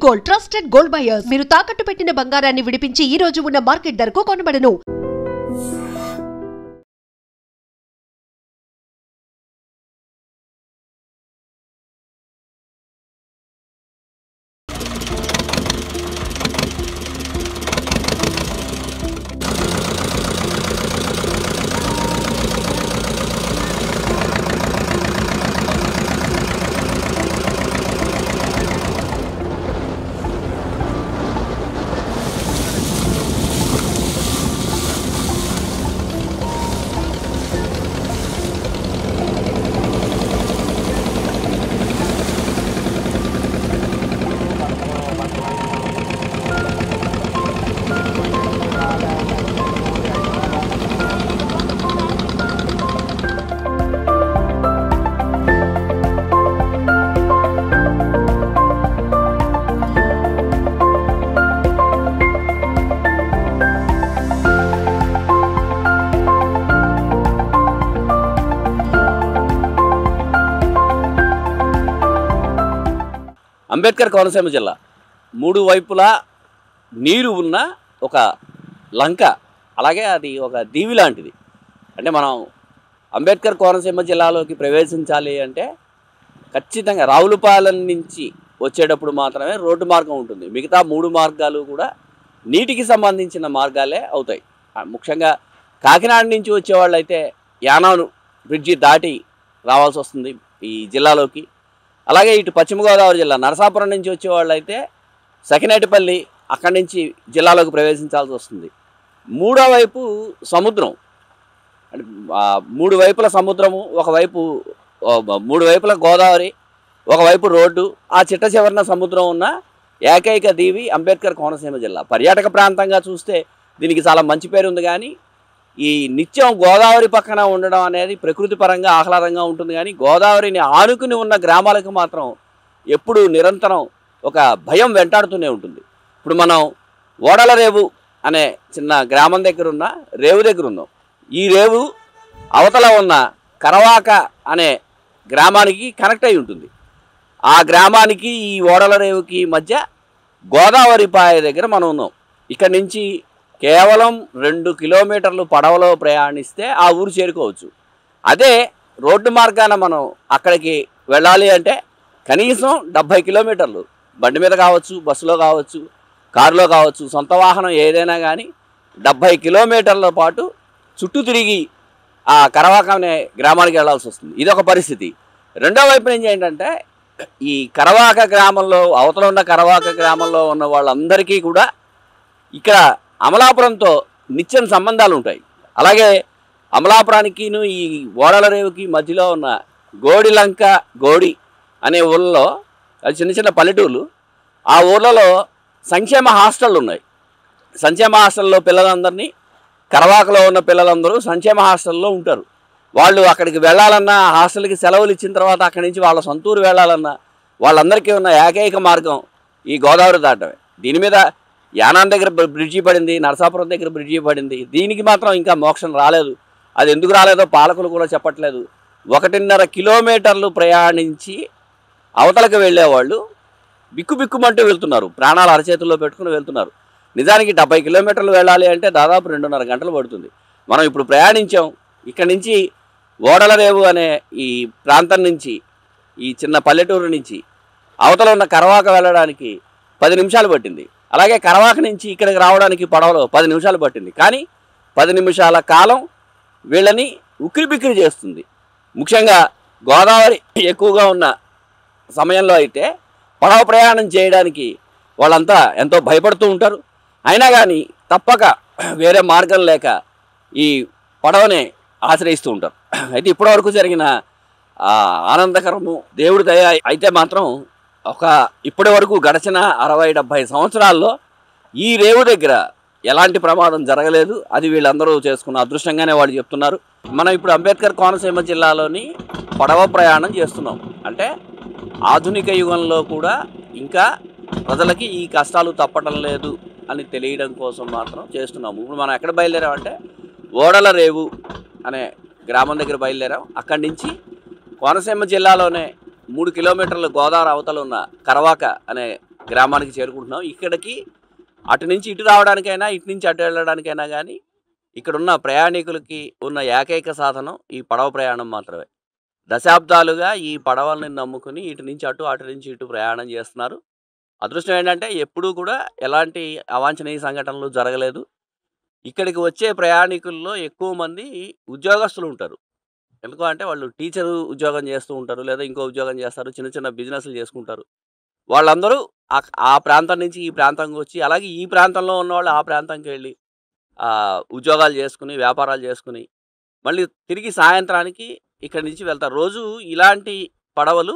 Gold, trusted gold buyers. మీరు తాకట్టు పెట్టిన బంగారాన్ని విడిపించి ఈ రోజు ఉన్న మార్కెట్ ధరకు కొనబడను. అంబేద్కర్ కోనసీమ జిల్లా మూడు వైపులా నీరు ఉన్న ఒక లంక, అలాగే అది ఒక దీవి లాంటిది. అంటే మనం అంబేద్కర్ కోనసీమ జిల్లాలోకి ప్రవేశించాలి అంటే ఖచ్చితంగా రావులపాలెం నుంచి వచ్చేటప్పుడు మాత్రమే రోడ్డు మార్గం ఉంటుంది. మిగతా మూడు మార్గాలు కూడా నీటికి సంబంధించిన మార్గాలే అవుతాయి. ముఖ్యంగా కాకినాడ నుంచి వచ్చేవాళ్ళు అయితే యానాను బ్రిడ్జి దాటి రావాల్సి వస్తుంది ఈ జిల్లాలోకి. అలాగే ఇటు పశ్చిమ గోదావరి జిల్లా నరసాపురం నుంచి వచ్చేవాళ్ళు అయితే సకినేటిపల్లి అక్కడి నుంచి జిల్లాలోకి ప్రవేశించాల్సి వస్తుంది. మూడో వైపు సముద్రం, అంటే మూడు వైపుల సముద్రము, ఒకవైపు మూడు వైపుల గోదావరి, ఒకవైపు రోడ్డు, ఆ చిట్ట చివరన సముద్రం ఉన్న ఏకైక దీవి అంబేద్కర్ కోనసీమ జిల్లా. పర్యాటక ప్రాంతంగా చూస్తే దీనికి చాలా మంచి పేరు ఉంది. కానీ ఈ నిత్యం గోదావరి పక్కన ఉండడం అనేది ప్రకృతి పరంగా ఆహ్లాదంగా ఉంటుంది. కానీ గోదావరిని ఆనుకుని ఉన్న గ్రామాలకు మాత్రం ఎప్పుడు నిరంతరం ఒక భయం వెంటాడుతూనే ఉంటుంది. ఇప్పుడు మనం ఓడల రేవు అనే చిన్న గ్రామం దగ్గర ఉన్న రేవు దగ్గర ఉన్నాం. ఈ రేవు అవతల ఉన్న కరవాక అనే గ్రామానికి కనెక్ట్ అయి ఉంటుంది. ఆ గ్రామానికి ఈ ఓడల రేవుకి మధ్య గోదావరి పాయ దగ్గర మనం ఉన్నాం. ఇక్కడి నుంచి కేవలం 2 కిలోమీటర్లు పడవలో ప్రయాణిస్తే ఆ ఊరు చేరుకోవచ్చు. అదే రోడ్డు మార్గాన మనం అక్కడికి వెళ్ళాలి అంటే కనీసం 70 కిలోమీటర్లు బండి మీద కావచ్చు, బస్సులో కావచ్చు, కారులో కావచ్చు, సొంత వాహనం ఏదైనా కానీ 70 కిలోమీటర్ల పాటు చుట్టూ తిరిగి ఆ కరవాక అనే గ్రామానికి వెళ్ళాల్సి వస్తుంది. ఇదొక పరిస్థితి. రెండో వైపు నుంచి ఏంటంటే ఈ కరవాక గ్రామంలో, అవతల ఉన్న కరవాక గ్రామంలో ఉన్న వాళ్ళందరికీ కూడా ఇక్కడ అమలాపురంతో నిత్యం సంబంధాలు ఉంటాయి. అలాగే అమలాపురానికిను ఈ ఓడల రేవుకి మధ్యలో ఉన్న గోడిలంక, గోడి అనే ఊళ్ళలో, అది చిన్న చిన్న పల్లెటూళ్ళు, ఆ ఊళ్ళలో సంక్షేమ హాస్టళ్ళు ఉన్నాయి. సంక్షేమ హాస్టల్లో పిల్లలందరినీ, కరవాకలో ఉన్న పిల్లలందరూ సంక్షేమ హాస్టల్లో ఉంటారు. వాళ్ళు అక్కడికి వెళ్ళాలన్నా, హాస్టల్కి సెలవులు ఇచ్చిన తర్వాత అక్కడి నుంచి వాళ్ళ సొంతూరు వెళ్ళాలన్నా వాళ్ళందరికీ ఉన్న ఏకైక మార్గం ఈ గోదావరి దాటమే. దీని మీద యానాన్ దగ్గర బ్రిడ్జి పడింది, నరసాపురం దగ్గర బ్రిడ్జి పడింది. దీనికి మాత్రం ఇంకా మోక్షం రాలేదు. అది ఎందుకు రాలేదో పాలకులు కూడా చెప్పట్లేదు. 1.5 కిలోమీటర్లు ప్రయాణించి అవతలకు వెళ్ళేవాళ్ళు బిక్కుబిక్కుమంటూ వెళ్తున్నారు, ప్రాణాలు అరచేతుల్లో పెట్టుకుని వెళ్తున్నారు. నిజానికి 70 కిలోమీటర్లు వెళ్ళాలి అంటే దాదాపు 2.5 గంటలు పడుతుంది. మనం ఇప్పుడు ప్రయాణించాం. ఇక్కడి నుంచి ఓడల రేవు అనే ఈ ప్రాంతం నుంచి, ఈ చిన్న పల్లెటూరు నుంచి అవతల ఉన్న కరవాక వెళ్ళడానికి 10 నిమిషాలు పట్టింది. అలాగే కరవాక నుంచి ఇక్కడికి రావడానికి పడవలో 10 నిమిషాలు పట్టింది. కానీ 10 నిమిషాల కాలం వీళ్ళని ఉక్కిరిబిక్కిరి చేస్తుంది. ముఖ్యంగా గోదావరి ఎక్కువగా ఉన్న సమయంలో అయితే పడవ ప్రయాణం చేయడానికి వాళ్ళంతా ఎంతో భయపడుతూ ఉంటారు. అయినా కానీ తప్పక వేరే మార్గం లేక ఈ పడవనే ఆశ్రయిస్తూ ఉంటారు. అయితే ఇప్పటివరకు జరిగిన ఆనందకరము దేవుడి దయ అయితే మాత్రం ఇప్పటి వరకు గడిచిన 60-70 సంవత్సరాల్లో ఈ రేవు దగ్గర ఎలాంటి ప్రమాదం జరగలేదు. అది వీళ్ళందరూ చేసుకున్న అదృష్టంగానే వాళ్ళు చెప్తున్నారు. మనం ఇప్పుడు అంబేద్కర్ కోనసీమ జిల్లాలోని పడవ ప్రయాణం చేస్తున్నాం. అంటే ఆధునిక యుగంలో కూడా ఇంకా ప్రజలకి ఈ కష్టాలు తప్పటం లేదు అని తెలియడం కోసం మాత్రం చేస్తున్నాము. ఇప్పుడు మనం ఎక్కడ బయలుదేరామంటే ఓడల రేవు అనే గ్రామం దగ్గర బయలుదేరాం. అక్కడి నుంచి కోనసీమ జిల్లాలోనే 3 కిలోమీటర్ల గోదావరి అవతల ఉన్న కరవాక అనే గ్రామానికి చేరుకుంటున్నాం. ఇక్కడికి అటు నుంచి ఇటు రావడానికైనా, ఇటు నుంచి అటు వెళ్ళడానికైనా కానీ ఇక్కడున్న ప్రయాణికులకి ఉన్న ఏకైక సాధనం ఈ పడవ ప్రయాణం మాత్రమే. దశాబ్దాలుగా ఈ పడవల్ని నమ్ముకుని ఇటు నుంచి అటు, అటు నుంచి ఇటు ప్రయాణం చేస్తున్నారు. అదృష్టం ఏంటంటే ఎప్పుడూ కూడా ఎలాంటి అవాంఛనీయ సంఘటనలు జరగలేదు. ఇక్కడికి వచ్చే ప్రయాణికుల్లో ఎక్కువ మంది ఉద్యోగస్తులు ఉంటారు. ఎందుకు అంటే వాళ్ళు టీచరు ఉద్యోగం చేస్తూ ఉంటారు, లేదా ఇంకో ఉద్యోగం చేస్తారు, చిన్న చిన్న బిజినెస్లు చేసుకుంటారు. వాళ్ళందరూ ఆ ప్రాంతం నుంచి ఈ ప్రాంతంకి వచ్చి, అలాగే ఈ ప్రాంతంలో ఉన్నవాళ్ళు ఆ ప్రాంతంకి వెళ్ళి ఉద్యోగాలు చేసుకుని, వ్యాపారాలు చేసుకుని, మళ్ళీ తిరిగి సాయంత్రానికి ఇక్కడి నుంచి వెళ్తారు. రోజు ఇలాంటి పడవలు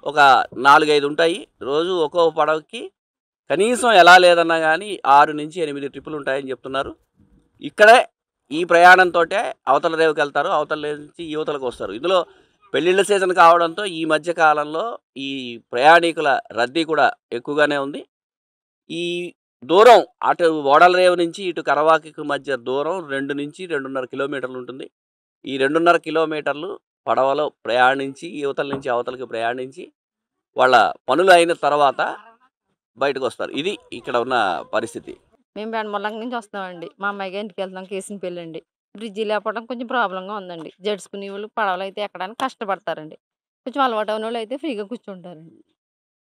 ఒక 4, 5 ఉంటాయి. రోజు ఒక్కో పడవకి కనీసం ఎలా లేదన్నా కానీ 6 నుంచి 8 ట్రిప్పులు ఉంటాయని చెప్తున్నారు. ఇక్కడే ఈ ప్రయాణంతోటే అవతల రేవుకి వెళ్తారు, అవతల రేవు నుంచి యువతలకు వస్తారు. ఇందులో పెళ్ళిళ్ళ సీజన్ కావడంతో ఈ మధ్య కాలంలో ఈ ప్రయాణికుల రద్దీ కూడా ఎక్కువగానే ఉంది. ఈ దూరం అటు ఓడల రేవు నుంచి ఇటు కరవాకి మధ్య దూరం 2 నుంచి 2.5 కిలోమీటర్లు ఉంటుంది. ఈ 2.5 కిలోమీటర్లు పడవలో ప్రయాణించి యువతల నుంచి అవతలకి ప్రయాణించి వాళ్ళ పనులు అయిన తర్వాత బయటకు వస్తారు. ఇది ఇక్కడ ఉన్న పరిస్థితి. మేము బెండమల్లంక నుంచి వస్తామండి. మా అమ్మాయి గారి ఇంటికి వెళ్తాం, కేసినపల్లి అండి. బ్రిడ్జి లేకపోవడం కొంచెం ప్రాబ్లంగా ఉందండి. జడుచుకునే వాళ్ళు పడవలు అయితే ఎక్కడానికి కష్టపడతారండి. కొంచెం అలవాటు అయిన వాళ్ళు అయితే ఫ్రీగా కూర్చుంటారండి.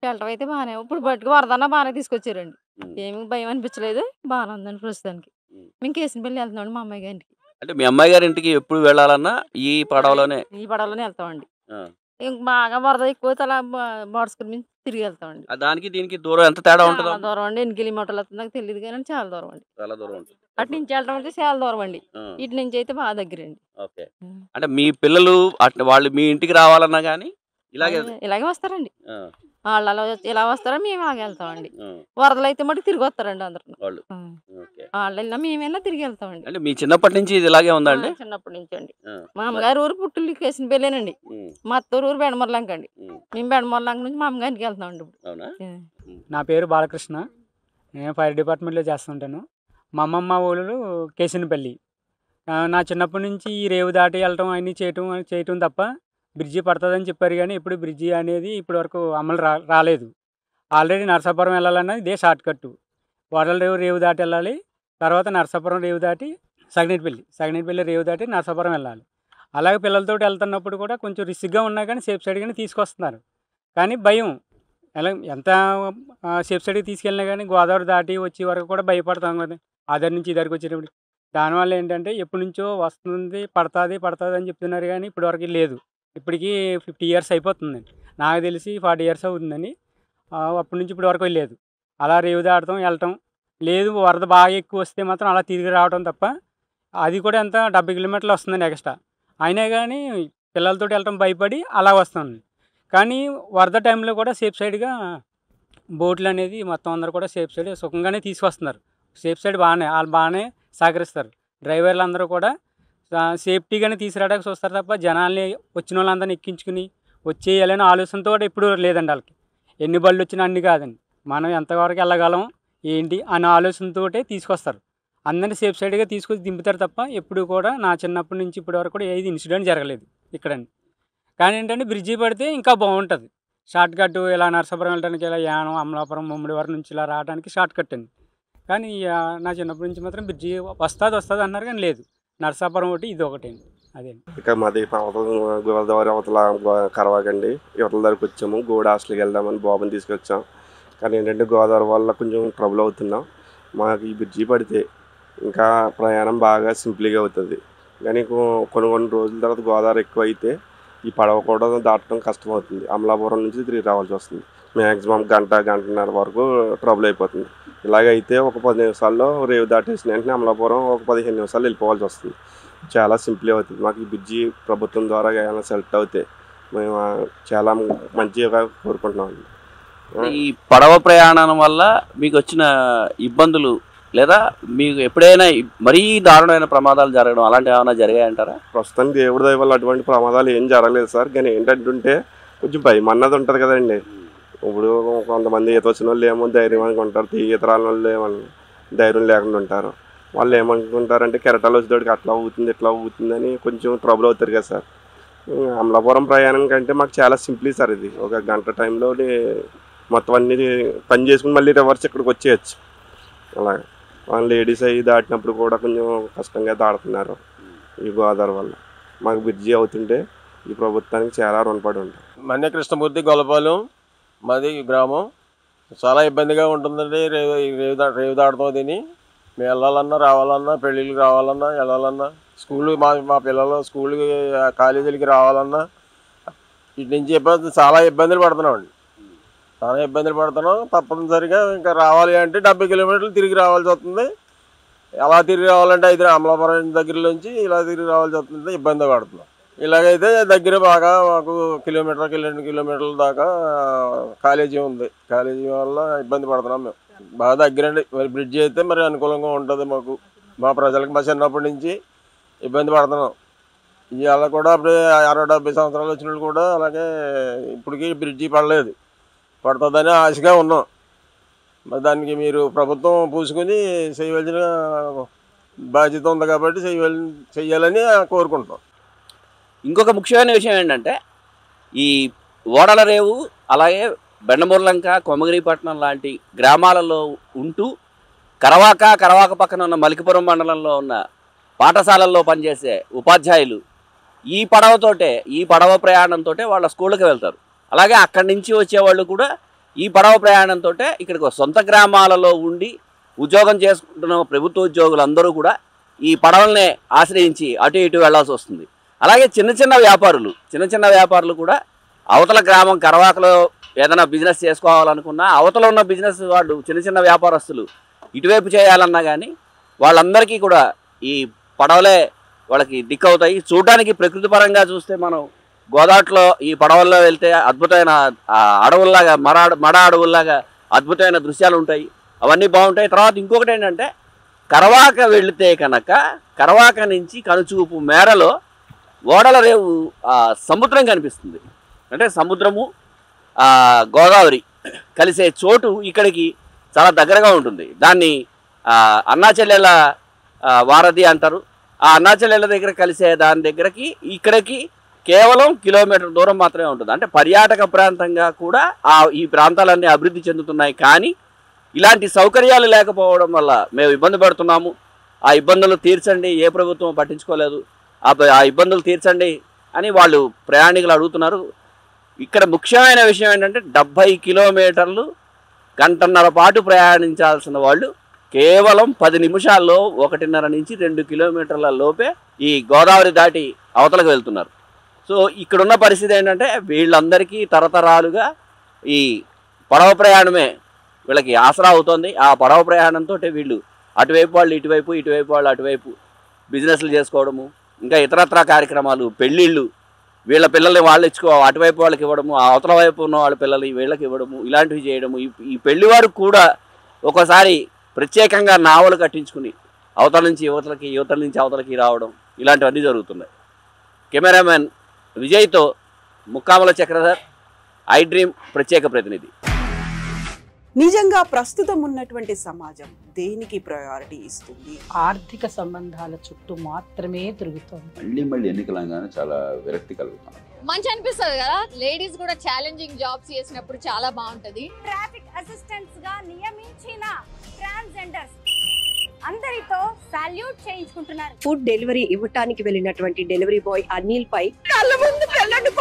షెల్టర్ అయితే బాగానే, ఇప్పుడు బయటకు వరదన్నా బాగానే తీసుకొచ్చారండి. ఏమి భయం అనిపించలేదు, బాగానే ఉందండి ప్రస్తుతానికి. మేము కేసినపల్లి వెళ్తున్నామండి మా అమ్మాయి గారికి. అంటే మీ అమ్మాయి గారి ఇంటికి ఎప్పుడు వెళ్ళాలన్నా ఈ పడవలోనే వెళ్తామండి. ఇంక బాగా వరద ఎక్కువ అలా బాడుచుకుని తిరిగి వెళ్తామండి. దానికి దీనికి దూరం ఎంత తేడా ఉంటుంది? చాలా దూరం అండి. 8 కిలోమీటర్లు వస్తుంది, నాకు తెలియదు కానీ చాలా దూరం అండి. చాలా దూరం ఉంటుంది. అటు నుంచి వెళ్ళడం అంటే చాలా దూరం అండి. ఇటు నుంచి అయితే బాగా దగ్గరండి. ఓకే. అంటే మీ పిల్లలు వాళ్ళు మీ ఇంటికి రావాలన్నా కానీ ఇలాగే వస్తారండి. వాళ్ళు ఇలా వస్తారా, మేము అలాగే వెళ్తామండి. వరదలు అయితే మటుకు తిరిగి వస్తారండి అందరు. వాళ్ళు వెళ్ళినా మేము వెళ్ళినా తిరిగి వెళ్తామండి. అంటే మీ చిన్నప్పటి నుంచి ఇది ఇలాగే ఉందండి? చిన్నప్పటి నుంచి అండి. మా అమ్మగారు ఊరు పుట్టుల్లి కేసినపల్లేనండి. మా అత్తూరు ఊరు బెండమల్లంక అండి. మేము బెండమల్లంక నుంచి మా అమ్మగారికి వెళ్తామండి. నా పేరు బాలకృష్ణ. నేను ఫైర్ డిపార్ట్మెంట్లో చేస్తుంటాను. మా అమ్మమ్మ ఊరు కేసినపల్లి. నా చిన్నప్పటి నుంచి ఈ రేవు దాటి వెళ్ళటం అన్నీ చేయటం తప్ప బ్రిడ్జి పడుతుందని చెప్పారు, కానీ ఇప్పుడు బ్రిడ్జి అనేది ఇప్పటి వరకు అమలు రాలేదు. ఆల్రెడీ నరసాపురం వెళ్ళాలన్నది ఇదే షార్ట్ కట్టు. వరల రేవు దాటి వెళ్ళాలి, తర్వాత నరసాపురం రేవు దాటి సగినేటిపల్లి రేవు దాటి నరసాపురం వెళ్ళాలి. అలాగే పిల్లలతో వెళ్తున్నప్పుడు కూడా కొంచెం రిస్క్గా ఉన్నా కానీ సేఫ్ సైడ్గానే తీసుకొస్తున్నారు. కానీ భయం, ఎంత సేఫ్ సైడ్కి తీసుకెళ్ళినా కానీ గోదావరి దాటి వచ్చే వరకు కూడా భయపడతాం కదా, ఆధార్ నుంచి ఇద్దరికి వచ్చేటప్పుడు. దానివల్ల ఏంటంటే ఎప్పటి నుంచో వస్తుంది, పడుతుంది అని చెప్తున్నారు, కానీ ఇప్పటి వరకు లేదు. ఇప్పటికీ 50 years అయిపోతుందండి, నాకు తెలిసి 40 years అవుతుందని. అప్పటి నుంచి ఇప్పటి వరకు లేదు. అలా రేవు దాటడం వెళ్ళటం లేదు. వరద బాగా ఎక్కువ వస్తే మాత్రం అలా తిరిగి రావడం తప్ప, అది కూడా ఎంత 70 కిలోమీటర్లు వస్తుందండి ఎక్స్ట్రా. అయినా కానీ పిల్లలతో వెళ్ళటం భయపడి అలా వస్తుంది. కానీ వరద టైంలో కూడా సేఫ్ సైడ్గా బోట్లు అనేది మొత్తం అందరూ కూడా సేఫ్ సైడ్ సుఖంగానే తీసుకొస్తున్నారు. సేఫ్ సైడ్ వాళ్ళు బాగానే సహకరిస్తారు. డ్రైవర్లు అందరూ కూడా సేఫ్టీగానే తీసుకురావడానికి చూస్తారు తప్ప జనాల్ని వచ్చిన వాళ్ళందరినీ ఎక్కించుకుని వచ్చేయాలనే ఆలోచనతో కూడా ఎప్పుడు లేదండి వాళ్ళకి. ఎన్ని బళ్ళు వచ్చినా అన్ని కాదండి, మనం ఎంతవరకు వెళ్ళగలం ఏంటి అనే ఆలోచనతో తీసుకొస్తారు. అందరినీ సేఫ్ సైడ్గా తీసుకొచ్చి దింపుతారు తప్ప ఎప్పుడు కూడా నా చిన్నప్పటి నుంచి ఇప్పటి వరకు కూడా ఏది ఇన్సిడెంట్ జరగలేదు ఇక్కడండి. కానీ ఏంటంటే బ్రిడ్జి పడితే ఇంకా బాగుంటుంది. షార్ట్ కట్ ఇలా నరసాపురం వెళ్ళడానికి, ఇలా యానం, అమలాపురం, ముమ్మడి వరకు నుంచి ఇలా రావడానికి షార్ట్ కట్ అండి. కానీ నా చిన్నప్పటి నుంచి మాత్రం బ్రిడ్జి వస్తుంది అన్నారు, కానీ లేదు. నరసాపురం ఒకటి, ఇది ఒకటండి. అదే ఇక మాది గోదావరి అవతల కరవాకండి. యువతల దగ్గరికి వచ్చాము, గోడ హాస్టల్కి వెళ్దామని బాబుని తీసుకొచ్చాం. కానీ ఏంటంటే గోదావరి వల్ల కొంచెం ట్రబుల్ అవుతున్నాం. మాకు ఈ బ్రిడ్జి పడితే ఇంకా ప్రయాణం బాగా సింపుల్గా అవుతుంది. కానీ కొన్ని రోజుల తర్వాత గోదావరి ఎక్కువ అయితే ఈ పడవ కూడా దాటడం కష్టమవుతుంది. అమలాపురం నుంచి తిరిగి రావాల్సి వస్తుంది. మ్యాక్సిమం గంటన్నర వరకు ట్రబుల్ అయిపోతుంది. ఇలాగైతే ఒక 10 నిమిషాల్లో రేవు దాటేసిన వెంటనే అమలాపురం ఒక 15 నిమిషాలు వెళ్ళిపోవాల్సి వస్తుంది. చాలా సింపుల్ అవుతుంది. మాకు ఈ బ్రిడ్జి ప్రభుత్వం ద్వారా ఏమైనా సెలెక్ట్ అవుతే మేము చాలా మంచిగా కోరుకుంటున్నామండి. ఈ పడవ ప్రయాణం వల్ల మీకు వచ్చిన ఇబ్బందులు, లేదా మీకు ఎప్పుడైనా మరీ దారుణమైన ప్రమాదాలు జరగడం అలాంటివి ఏమైనా జరిగాయంటారా? ప్రస్తుతానికి దేవుడి దయ వల్ల అటువంటి ప్రమాదాలు ఏం జరగలేదు సార్. కానీ ఏంటంటే కొంచెం భయం అన్నది ఉంటుంది కదండి. ఇప్పుడు కొంతమంది ఈత వచ్చిన వాళ్ళు ఏమో ధైర్యం అనుకుంటారు, ఈత రాని వాళ్ళు ఏమో ధైర్యం లేకుండా ఉంటారు. వాళ్ళు ఏమనుకుంటారంటే కెరటాలు వచ్చేటోడికి అట్లా అవుతుంది ఇట్లా అవుతుంది అని కొంచెం ట్రబుల్ అవుతారు కదా సార్. అమలాపురం ప్రయాణం కంటే మాకు చాలా సింపుల్ సార్. ఇది ఒక గంట టైంలో మొత్తం అన్ని పని చేసుకుని మళ్ళీ రివర్స్ ఇక్కడికి వచ్చేయచ్చు. అలాగే లేడీస్ అవి దాటినప్పుడు కూడా కొంచెం కష్టంగా దాడుతున్నారు ఈ గోదావరి వల్ల. మాకు బ్రిడ్జి అవుతుంటే ఈ ప్రభుత్వానికి చాలా రుణపడి ఉంటాం. మన్య కృష్ణమూర్తి గొల్లపాలెం మాది గ్రామం. చాలా ఇబ్బందిగా ఉంటుందండి రేవు దాడుతాం. దీన్ని మేము వెళ్ళాలన్నా రావాలన్నా, పెళ్ళిళ్ళకి రావాలన్నా వెళ్ళాలన్నా, స్కూల్ మా పిల్లలు స్కూల్కి కాలేజీలకి రావాలన్నా ఇటు నుంచి చాలా ఇబ్బందులు పడుతున్నామండి. చాలా ఇబ్బందులు పడుతున్నాం. తప్పనిసరిగా ఇంకా రావాలి అంటే 70 కిలోమీటర్లు తిరిగి రావాల్సి వస్తుంది. ఎలా తిరిగి రావాలంటే అమలాపురం దగ్గర నుంచి ఇలా తిరిగి రావాల్సి వస్తుంది. ఇబ్బంది పడుతున్నాం. ఇలాగైతే దగ్గర బాగా మాకు 2 కిలోమీటర్ల దాకా కాలేజీ ఉంది. కాలేజీ వల్ల ఇబ్బంది పడుతున్నాం మేము. బాగా దగ్గరండి. మరి బ్రిడ్జి అయితే మరి అనుకూలంగా ఉంటుంది మాకు, మా ప్రజలకు. మా చిన్నప్పటి నుంచి ఇబ్బంది పడుతున్నాం. ఇవాళ కూడా అప్పుడే 60-70 సంవత్సరాలు వచ్చిన వాళ్ళు కూడా అలాగే ఇప్పటికీ బ్రిడ్జి పడలేదు. పడుతుందని ఆశగా ఉన్నాం. మరి దానికి మీరు ప్రభుత్వం పూసుకుని చేయవలసిన బాధ్యత ఉంది కాబట్టి చెయ్యాలని కోరుకుంటాం. ఇంకొక ముఖ్యమైన విషయం ఏంటంటే ఈ ఓడల రేవు అలాగే బెండమూర్లంక, కొమగిరిపట్నం లాంటి గ్రామాలలో ఉంటూ కరవాక పక్కన ఉన్న మలికిపురం మండలంలో ఉన్న పాఠశాలల్లో పనిచేసే ఉపాధ్యాయులు ఈ పడవ ప్రయాణంతో వాళ్ళ స్కూళ్ళకి వెళ్తారు. అలాగే అక్కడి నుంచి వచ్చేవాళ్ళు కూడా ఈ పడవ ప్రయాణంతో ఇక్కడికి సొంత గ్రామాలలో ఉండి ఉద్యోగం చేసుకుంటున్న ప్రభుత్వ ఉద్యోగులందరూ కూడా ఈ పడవలనే ఆశ్రయించి అటు ఇటు వెళ్లాల్సి వస్తుంది. అలాగే చిన్న చిన్న వ్యాపారులు కూడా అవతల గ్రామం కరవాకలో ఏదైనా బిజినెస్ చేసుకోవాలనుకున్నా అవతల ఉన్న బిజినెస్ వాళ్ళు చిన్న వ్యాపారస్తులు ఇటువైపు చేయాలన్నా కానీ వాళ్ళందరికీ కూడా ఈ పడవలే వాళ్ళకి దిక్కవుతాయి. చూడడానికి ప్రకృతి పరంగా చూస్తే మనం గోదావరిలో ఈ పడవల్లో వెళ్తే అద్భుతమైన అడవుల్లాగా మడ అడవుల్లాగా అద్భుతమైన దృశ్యాలు ఉంటాయి. అవన్నీ బాగుంటాయి. తర్వాత ఇంకొకటి ఏంటంటే కరవాక వెళితే కనుక కరవాక నుంచి కనుచూపు మేరలో ఓడల రేవు సముద్రం కనిపిస్తుంది. అంటే సముద్రము గోదావరి కలిసే చోటు ఇక్కడికి చాలా దగ్గరగా ఉంటుంది. దాన్ని అన్నాచెల్లెల వారధి అంటారు. ఆ అన్నాచెల్లెల దగ్గర కలిసే దాని దగ్గరకి ఇక్కడికి కేవలం కిలోమీటర్ దూరం మాత్రమే ఉంటుంది. అంటే పర్యాటక ప్రాంతంగా కూడా ఈ ప్రాంతాలన్నీ అభివృద్ధి చెందుతున్నాయి. కానీ ఇలాంటి సౌకర్యాలు లేకపోవడం వల్ల మేము ఇబ్బంది పడుతున్నాము. ఆ ఇబ్బందులు తీర్చండి, ఏ ప్రభుత్వం పట్టించుకోలేదు, ఆ ఇబ్బందులు తీర్చండి అని వాళ్ళు ప్రయాణికులు అడుగుతున్నారు. ఇక్కడ ముఖ్యమైన విషయం ఏంటంటే 70 కిలోమీటర్లు గంటన్నర పాటు ప్రయాణించాల్సిన వాళ్ళు కేవలం 10 నిమిషాల్లో 1.5 నుంచి 2 కిలోమీటర్ల లోపే ఈ గోదావరి దాటి అవతలకు వెళ్తున్నారు. సో ఇక్కడున్న పరిస్థితి ఏంటంటే వీళ్ళందరికీ తరతరాలుగా ఈ పడవ ప్రయాణమే వీళ్ళకి ఆసరా అవుతుంది. ఆ పడవ ప్రయాణంతో వీళ్ళు అటువైపు వాళ్ళు ఇటువైపు, ఇటువైపు వాళ్ళు అటువైపు బిజినెస్లు చేసుకోవడము, ఇంకా ఇతరత్ర కార్యక్రమాలు, పెళ్ళిళ్ళు, వీళ్ళ పిల్లల్ని వాళ్ళు అటువైపు వాళ్ళకి ఇవ్వడము, అవతల వైపు ఉన్న వాళ్ళ పిల్లల్ని వీళ్ళకి ఇవ్వడము, ఇలాంటివి చేయడము. ఈ పెళ్లి వారు కూడా ఒక్కోసారి ప్రత్యేకంగా నావలు కట్టించుకుని అవతల నుంచి యువతలకి, యువతల నుంచి అవతలకి రావడం, ఇలాంటివన్నీ జరుగుతున్నాయి. కెమెరామెన్ విజయ్తో ముక్కాముల చక్రధర్, ఐ డ్రీమ్ ప్రత్యేక ప్రతినిధి. నిజంగా ప్రస్తుతం ఉన్నటువంటి సమాజం దేనికి ప్రయారిటీ ఇస్తుంది? ఆర్థిక సంబంధాల చుట్టూ మాత్రమే తిరుగుతుంది. మళ్ళీ ఎన్నికలంగానే చాలా విరక్తి కలుగుతాం. మంచి అనిపిస్తుంది కదా, లేడీస్ కూడా ఛాలెంజింగ్ జాబ్స్ చేసినప్పుడు చాలా బాగుంటది. ట్రాఫిక్ అసిస్టెంట్స్ గా నియమించిన ట్రాన్స్జెండర్స్ అందరితో సాల్యూట్ చేయించుకుంటున్నారు. ఫుడ్ డెలివరీ ఇవ్వటానికి వెళ్ళినటువంటి డెలివరీ బాయ్ అనిల్ పై కళ్ళ ముందు పెళ్ళండి